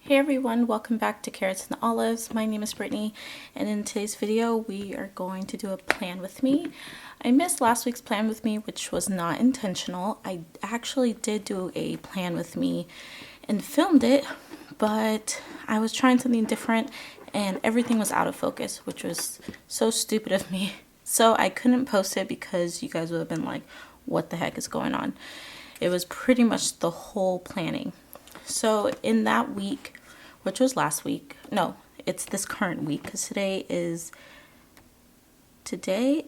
Hey everyone, welcome back to Carrots and Olives. My name is Brittany, and in today's video we are going to do a plan with me. I missed last week's plan with me, which was not intentional. I actually did do a plan with me and filmed it, but I was trying something different and everything was out of focus, which was so stupid of me. So I couldn't post it because you guys would have been like, what the heck is going on? It was pretty much the whole planning. So in that week, which was last week, no, it's this current week, because today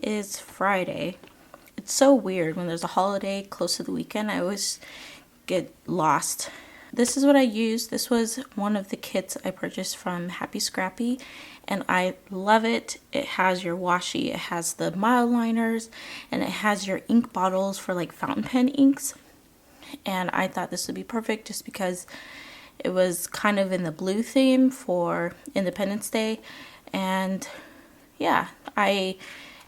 is Friday. It's so weird when there's a holiday close to the weekend. I always get lost. This is what I used. This was one of the kits I purchased from Happy Scrappy, and I love it. It has your washi, it has the mild liners, and it has your ink bottles for like fountain pen inks. And I thought this would be perfect just because it was kind of in the blue theme for Independence Day. And yeah, I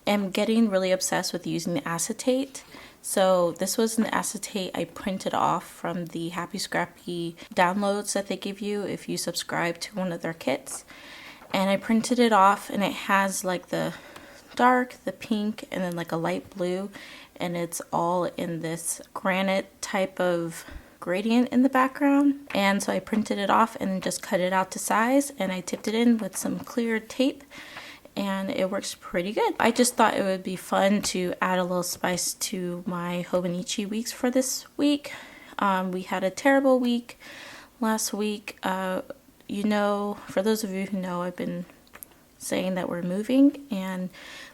am getting really obsessed with using the acetate. So this was an acetate I printed off from the Happy Scrappy downloads that they give you if you subscribe to one of their kits. And I printed it off, and it has like the dark, the pink, and then like a light blue, and it's all in this granite type of gradient in the background. And so I printed it off and then just cut it out to size, and I tipped it in with some clear tape, and it works pretty good. I just thought it would be fun to add a little spice to my Hobonichi weeks for this week. We had a terrible week last week. You know, for those of you who know, I've been saying that we're moving, and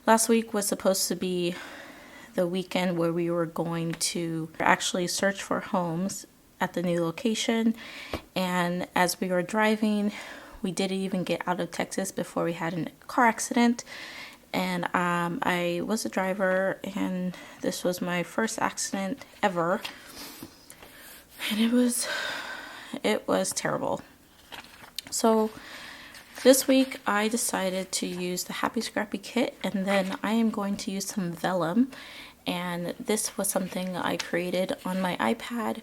last week was supposed to be the weekend where we were going to actually search for homes at the new location. And as we were driving, we didn't even get out of Texas before we had a car accident. And I was a driver, and this was my first accident ever, and it was terrible. So this week I decided to use the Happy Scrappy kit, and then I am going to use some vellum, and this was something I created on my iPad.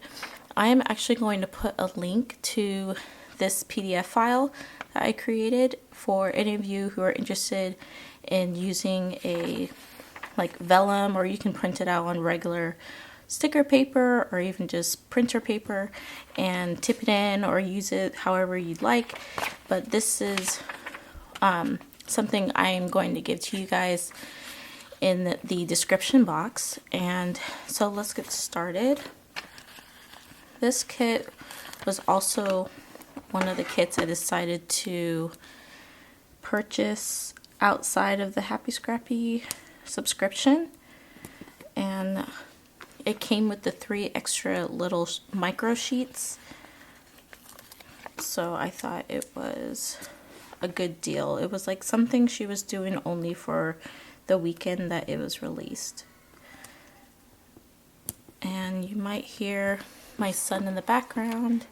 I am actually going to put a link to this PDF file that I created for any of you who are interested in using a like vellum, or you can print it out on regular sticker paper or even just printer paper and tip it in or use it however you'd like. But this is something I am going to give to you guys in the description box. And so let's get started. This kit was also one of the kits I decided to purchase outside of the Happy Scrappy subscription, and it came with the 3 extra little micro sheets, so I thought it was a good deal. It was like something she was doing only for the weekend that it was released. And you might hear my son in the background.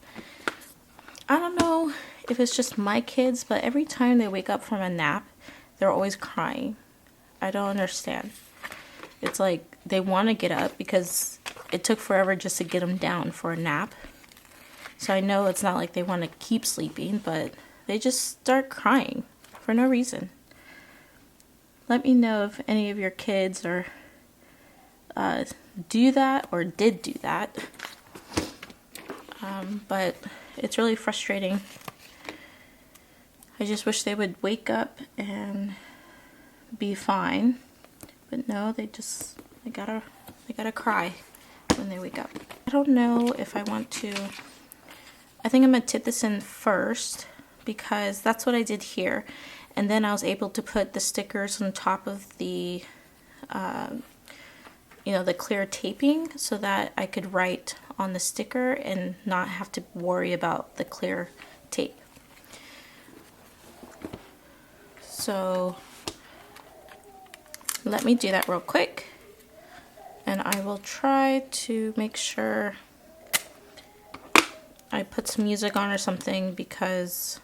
I don't know if it's just my kids, but every time they wake up from a nap, they're always crying. I don't understand. It's like they want to get up because it took forever just to get them down for a nap. So I know it's not like they want to keep sleeping, but they just start crying for no reason. Let me know if any of your kids are do that or did do that. But it's really frustrating. I just wish they would wake up and be fine. But no, they gotta cry when they wake up. I don't know if I want to. I think I'm gonna tip this in first because that's what I did here, and then I was able to put the stickers on top of the the clear taping so that I could write on the sticker and not have to worry about the clear tape. So let me do that real quick, and I will try to make sure I put some music on or something because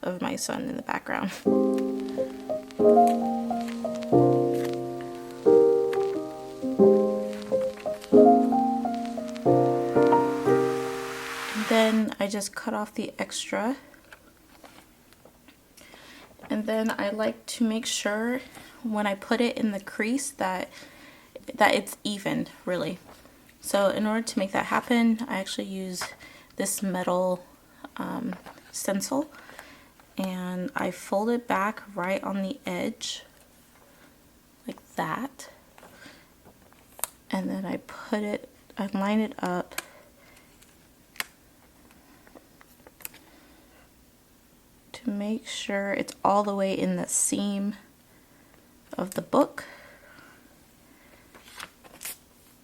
of my son in the background. And then then I just cut off the extra. And then I like to make sure when I put it in the crease that it's even, really. So in order to make that happen, I actually use this metal stencil, and I fold it back right on the edge like that, and then I line it up to make sure it's all the way in the seam of the book,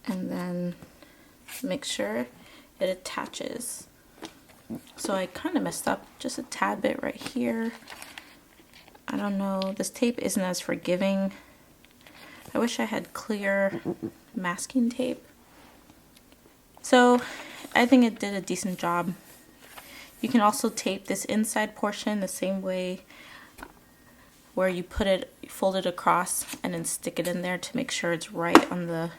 and then make sure it attaches. So I kind of messed up just a tad bit right here. I don't know, this tape isn't as forgiving. I wish I had clear masking tape. So I think it did a decent job. You can also tape this inside portion the same way, where you fold it across and then stick it in there to make sure it's right on the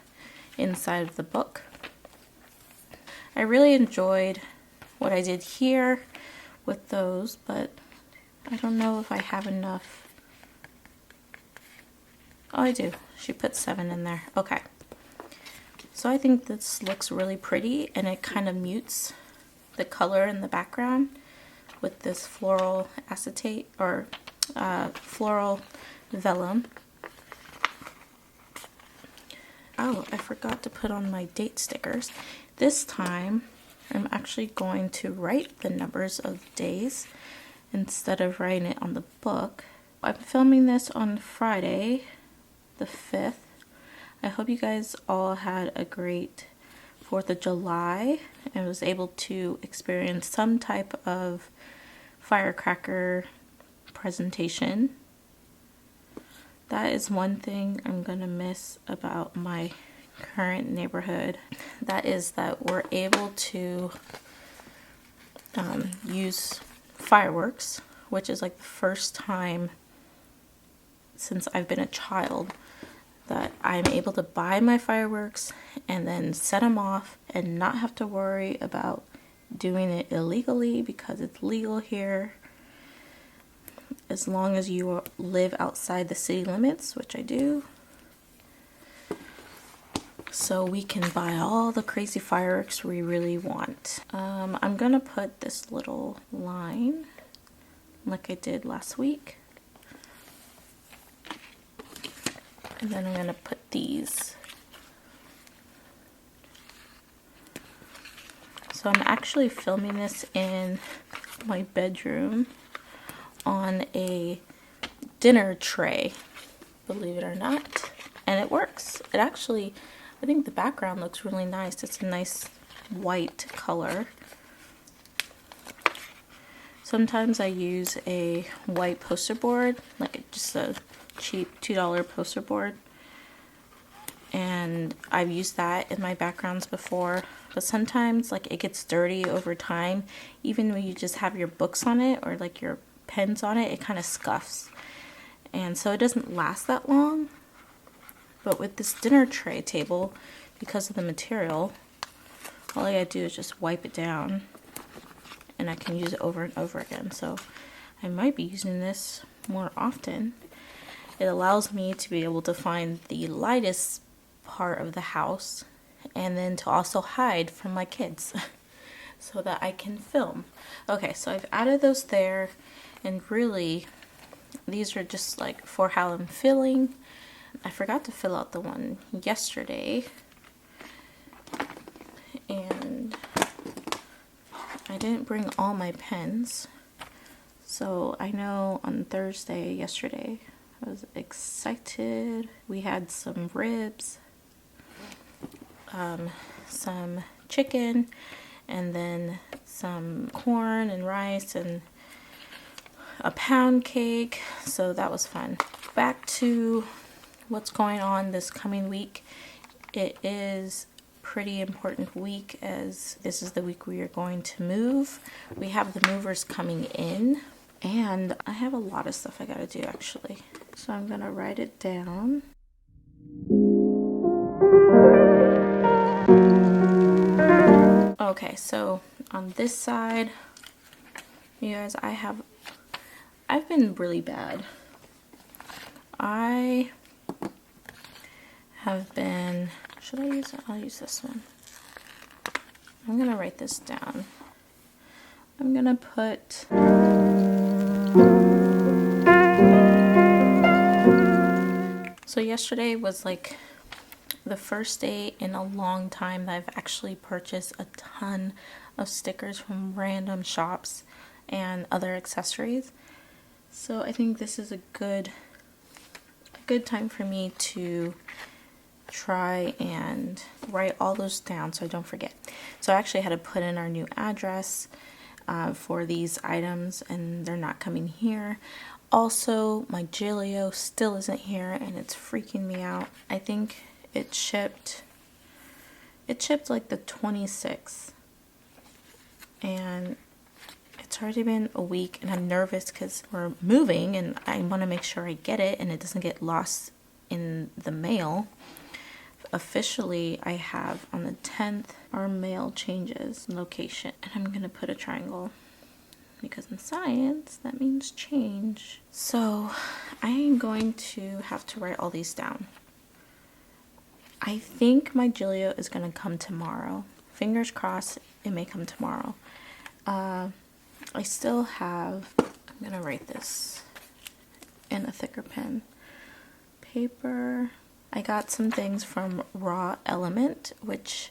inside of the book. I really enjoyed what I did here with those, but I don't know if I have enough. Oh, I do. She put 7 in there. Okay. So I think this looks really pretty, and it kind of mutes the color in the background with this floral acetate, or floral vellum. Oh, I forgot to put on my date stickers. This time, I'm actually going to write the numbers of days instead of writing it on the book. I'm filming this on Friday, the 5th. I hope you guys all had a great 4th of July and was able to experience some type of firecracker presentation. That is one thing I'm gonna miss about my current neighborhood. That is that we're able to use fireworks, which is like the first time since I've been a child that I'm able to buy my fireworks and then set them off and not have to worry about doing it illegally, because it's legal here as long as you live outside the city limits, which I do. So we can buy all the crazy fireworks we really want. I'm gonna put this little line like I did last week. And then I'm gonna put these. So I'm actually filming this in my bedroom on a dinner tray, believe it or not, and it works. It actually, I think the background looks really nice. It's a nice white color. Sometimes I use a white poster board, like just a cheap $2 poster board, and I've used that in my backgrounds before, but sometimes like it gets dirty over time. Even when you just have your books on it or like your pens on it, it kind of scuffs, and so it doesn't last that long. But with this dinner tray table, because of the material, all I gotta do is just wipe it down and I can use it over and over again. So I might be using this more often. It allows me to be able to find the lightest part of the house and then to also hide from my kids so that I can film. Okay, so I've added those there, and really these are just like for how I'm filling. I forgot to fill out the one yesterday, and I didn't bring all my pens. So I know on Thursday, yesterday, I was excited. We had some ribs, some chicken, and then some corn and rice and a pound cake. So that was fun. Back to what's going on this coming week. It is pretty important week, as this is the week we are going to move. We have the movers coming in, and I have a lot of stuff I gotta do actually. So I'm gonna write it down. Okay, so on this side, you guys, I've been really bad. I have been, should I use it? I'll use this one. I'm gonna write this down. I'm gonna put so yesterday was like the first day in a long time that I've actually purchased a ton of stickers from random shops and other accessories. So I think this is a good time for me to try and write all those down so I don't forget. So I actually had to put in our new address for these items, and they're not coming here. Also, my Gilio still isn't here, and it's freaking me out. I think it shipped like the 26th, and it's already been a week, and I'm nervous because we're moving and I want to make sure I get it and it doesn't get lost in the mail. Officially, I have on the 10th our mail changes location, and I'm gonna put a triangle because in science that means change. So I am going to have to write all these down. I think my Gilio is gonna come tomorrow. Fingers crossed it may come tomorrow. I still have, I'm gonna write this in a thicker pen. Paper. I got some things from Raw Element, which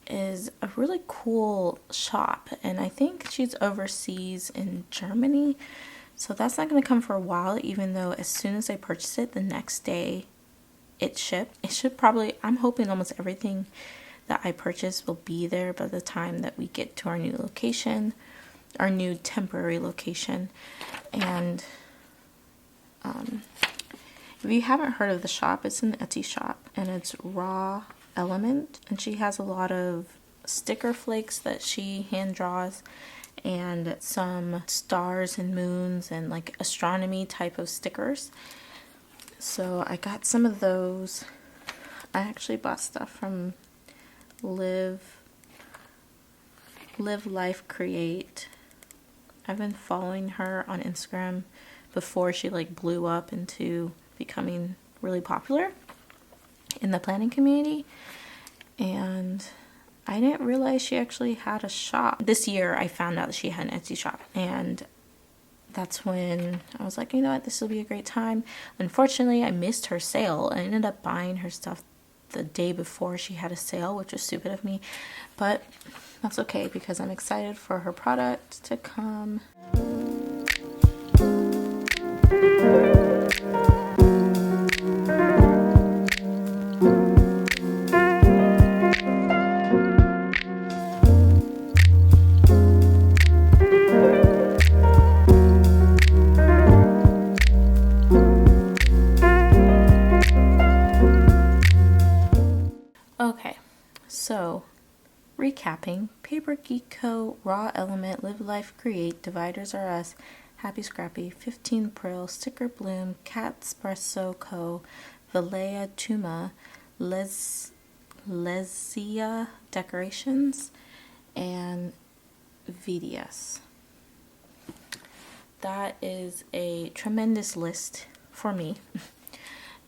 is a really cool shop, and I think she's overseas in Germany, so that's not going to come for a while, even though as soon as I purchase it, the next day it shipped. It should probably, I'm hoping almost everything that I purchase will be there by the time that we get to our new location, our new temporary location. And if you haven't heard of the shop, it's an Etsy shop, and it's Raw Element, and she has a lot of sticker flakes that she hand draws and some stars and moons and like astronomy type of stickers. So I got some of those. I actually bought stuff from Live Life Create. I've been following her on Instagram before she like blew up into becoming really popular in the planning community, and I didn't realize she actually had a shop. This year I found out that she had an Etsy shop, and that's when I was like, you know what, this will be a great time. Unfortunately, I missed her sale. I ended up buying her stuff the day before she had a sale, which was stupid of me, but that's okay because I'm excited for her product to come. Okay, so recapping: Paper Geek Co., Raw Element, Live Life Create, Dividers R Us, Happy Scrappy, 15 Brill, Sticker Bloom, Cat Espresso Co., Valleja Tuma, Lesia Decorations, and VDS. That is a tremendous list for me.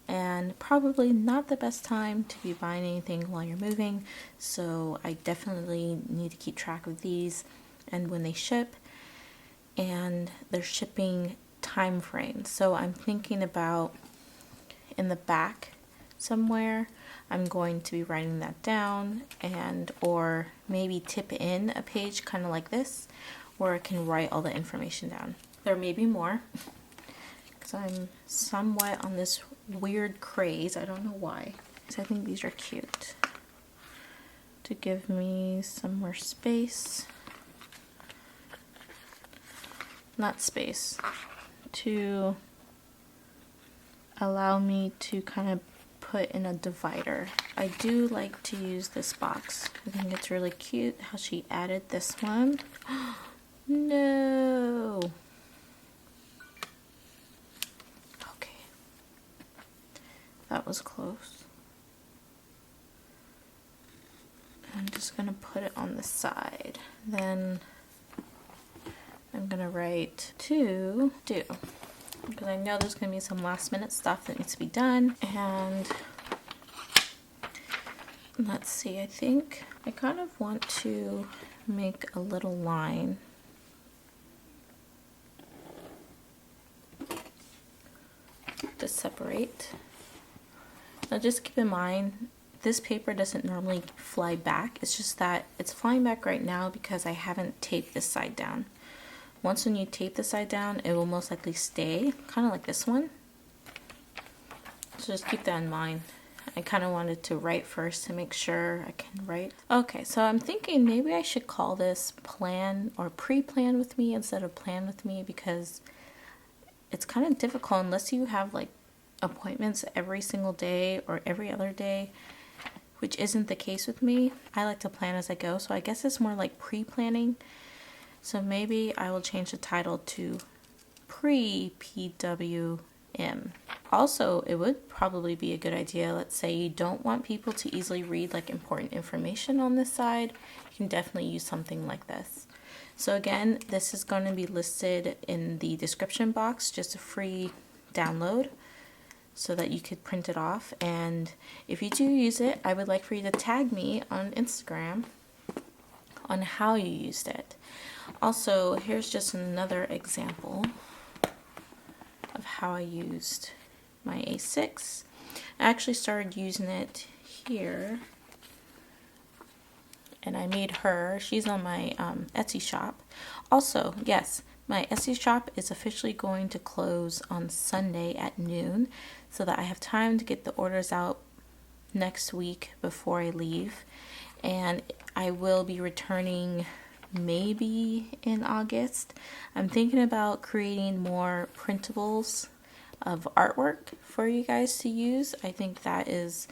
And probably not the best time to be buying anything while you're moving, so I definitely need to keep track of these and when they ship and their shipping time frame. So I'm thinking about in the back somewhere I'm going to be writing that down, and or maybe tip in a page kind of like this where I can write all the information down. There may be more because I'm somewhat on this weird craze. I don't know why. So I think these are cute to give me some more space. Not space. To allow me to kind of put in a divider. I do like to use this box. I think it's really cute how she added this one. No. That was close. I'm just gonna put it on the side. Then I'm gonna write to do, because I know there's gonna be some last minute stuff that needs to be done. And let's see, I think I kind of want to make a little line to separate. Now just keep in mind, this paper doesn't normally fly back. It's just that it's flying back right now because I haven't taped this side down. Once when you tape the side down, it will most likely stay, kind of like this one. So just keep that in mind. I kind of wanted to write first to make sure I can write. Okay, so I'm thinking maybe I should call this plan or pre-plan with me instead of plan with me, because it's kind of difficult unless you have like appointments every single day or every other day, which isn't the case with me. I like to plan as I go, so I guess it's more like pre-planning. So maybe I will change the title to pre-PWM. Also, it would probably be a good idea, let's say you don't want people to easily read like important information on this side, you can definitely use something like this. So again, this is going to be listed in the description box, just a free download so that you could print it off. And if you do use it, I would like for you to tag me on Instagram on how you used it. Also, here's just another example of how I used my A6. I actually started using it here, and I made her. She's on my Etsy shop. Also, yes, my Etsy shop is officially going to close on Sunday at noon, so that I have time to get the orders out next week before I leave. And I will be returning maybe in August. I'm thinking about creating more printables of artwork for you guys to use. I think that is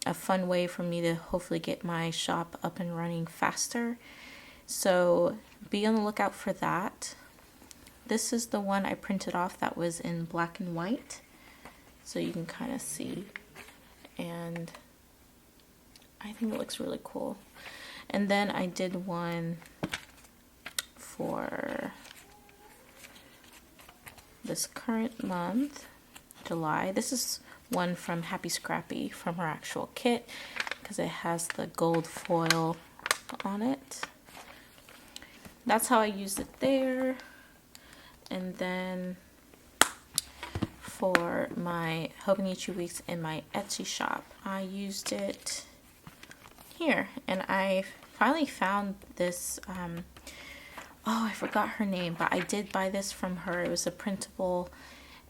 a fun way for me to hopefully get my shop up and running faster. So be on the lookout for that. This is the one I printed off that was in black and white, so you can kind of see, and I think it looks really cool. And then I did one for this current month, July. This is one from Happy Scrappy from her actual kit, because it has the gold foil on it. That's how I used it there. And then for my Hobonichi weeks in my Etsy shop, I used it here. And I finally found this, oh, I forgot her name, but I did buy this from her. It was a printable,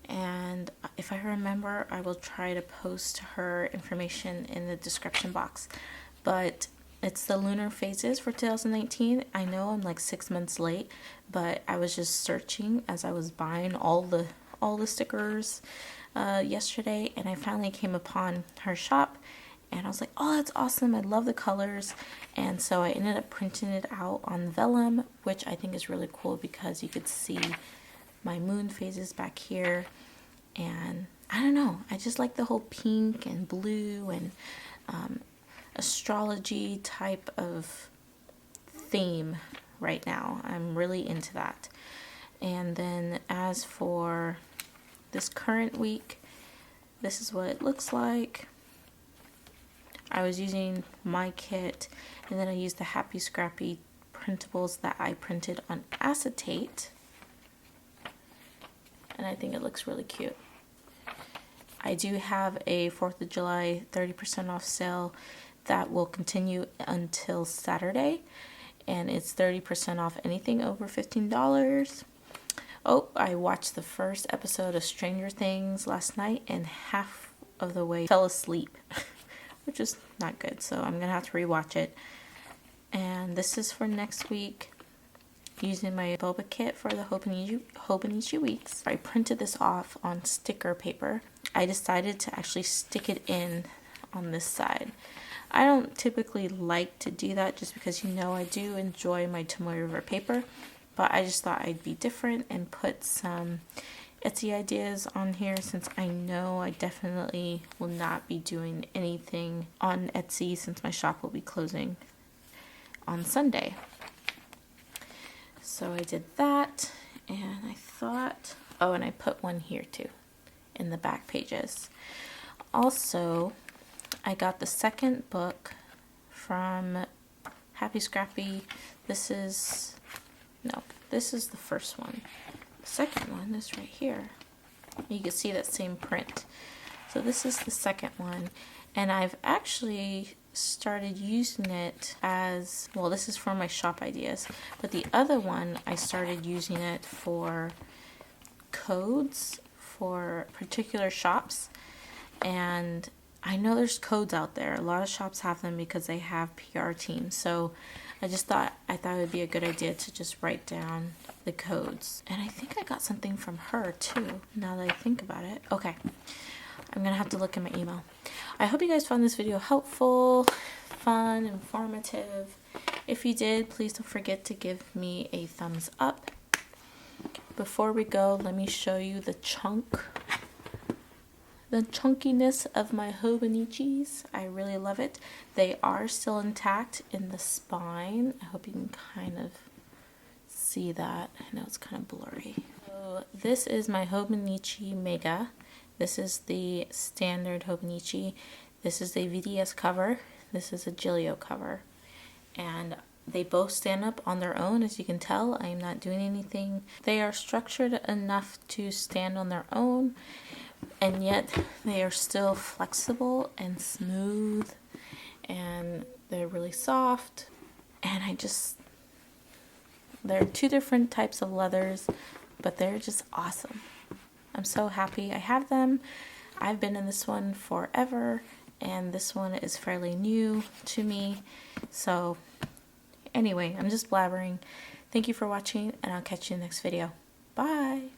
and if I remember, I will try to post her information in the description box. But it's the lunar phases for 2019. I know I'm like 6 months late, but I was just searching as I was buying all the stickers yesterday, and I finally came upon her shop, and I was like, oh, that's awesome, I love the colors. And so I ended up printing it out on vellum, which I think is really cool because you could see my moon phases back here. And I don't know, I just like the whole pink and blue and astrology type of theme right now. I'm really into that. And then as for this current week, this is what it looks like. I was using my kit, and then I used the Happy Scrappy printables that I printed on acetate, and I think it looks really cute. I do have a 4th of July 30% off sale that will continue until Saturday, and it's 30% off anything over $15. Oh, I watched the first episode of Stranger Things last night and half of the way fell asleep, which is not good, so I'm gonna have to rewatch it. And this is for next week, using my boba kit for the Hobonichi weeks. I printed this off on sticker paper. I decided to actually stick it in on this side. I don't typically like to do that just because, you know, I do enjoy my Tomoe River paper, but I just thought I'd be different and put some Etsy ideas on here, since I know I definitely will not be doing anything on Etsy since my shop will be closing. on Sunday. So I did that, and I thought, oh, and I put one here too in the back pages. Also, I got the second book from Happy Scrappy. This is the first one. The second one is right here. You can see that same print. So this is the second one, and I've actually started using it as, well, this is for my shop ideas, but the other one I started using it for codes for particular shops. And I know there's codes out there. A lot of shops have them because they have PR teams. So I thought it would be a good idea to just write down the codes. And I think I got something from her too, now that I think about it. Okay, I'm gonna have to look in my email. I hope you guys found this video helpful, fun, informative. If you did, please don't forget to give me a thumbs up. Before we go, let me show you the chunkiness of my Hobonichis. I really love it. They are still intact in the spine. I hope you can kind of see that. I know it's kind of blurry. So this is my Hobonichi Mega. This is the standard Hobonichi. This is a VDS cover. This is a Gilio cover. And they both stand up on their own, as you can tell. I am not doing anything. They are structured enough to stand on their own, and yet they are still flexible and smooth, and they're really soft. And they're two different types of leathers, but they're just awesome. I'm so happy I have them. I've been in this one forever, and this one is fairly new to me. So anyway, I'm just blabbering. Thank you for watching, and I'll catch you in the next video. Bye!